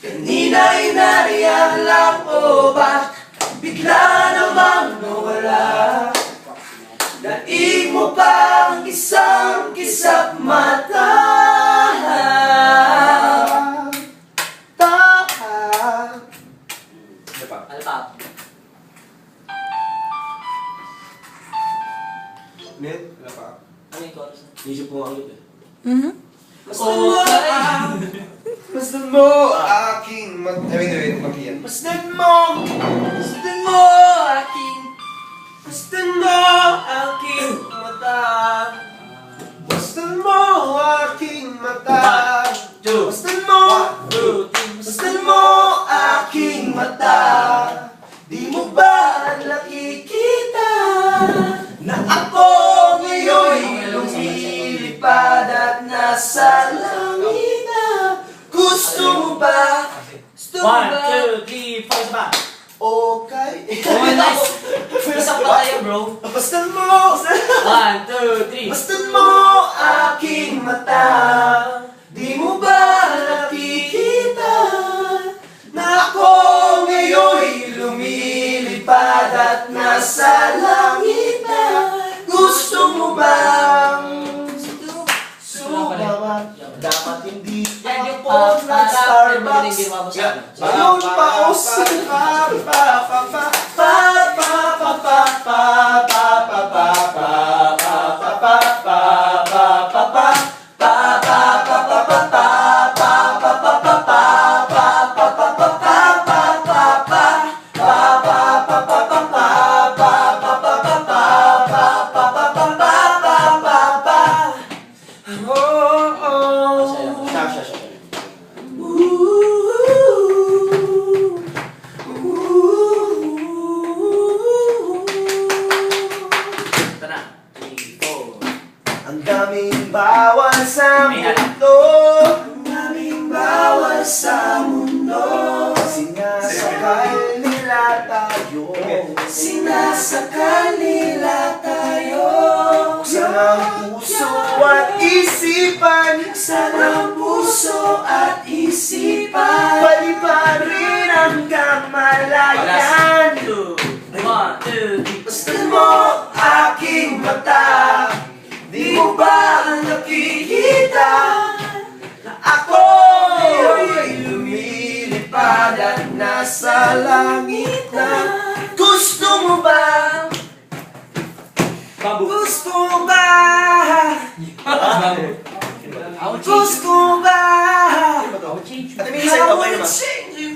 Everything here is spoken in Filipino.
Kanina'y nariyan lang o ba bigla namang nawala? Daig mo pa ang isang kisap mata. Ano pa? Net? Wala pa. Ano yung chorus? Isip ko nga ulit eh. Masdan mo aking mata. Wait, makiyan. Masdan mo aking mata. Masdan mo aking mata. Masdan mo aking mata. Di mo ba nakikita na ako ngayon'y lumilipad at nasa langit na? Gusto mo ba? 1, 2, 3, 4, isa pa! Okay. Oh, nice! Isang pa tayo, bro. Masdan mo! 1, 2, 3. Masdan mo aking mata. Di mo ba nakikita na ako ngayon'y lumilipad at nasa langit na? Gusto mo bang sumabat? Dapat hindi Yan yung ako na Starbucks. Ngayon pa o Ito na. 3, 4. ang daming bawal sa mundo. Ang daming bawal sa mundo. Sinasakal nila tayo. Sinasakal nila tayo. Buksan ang puso at isipan. Buksan ang puso at isipan. Paliparin ang kamalayan. 1, 2, 3. Masdan mo aking mata. Di mo ba nakikita na ako ay lumilipad at nasa langit na? Gusto mo ba? Babu. Gusto mo ba? Babu. Gusto mo ba? I will change you. I wanna change you.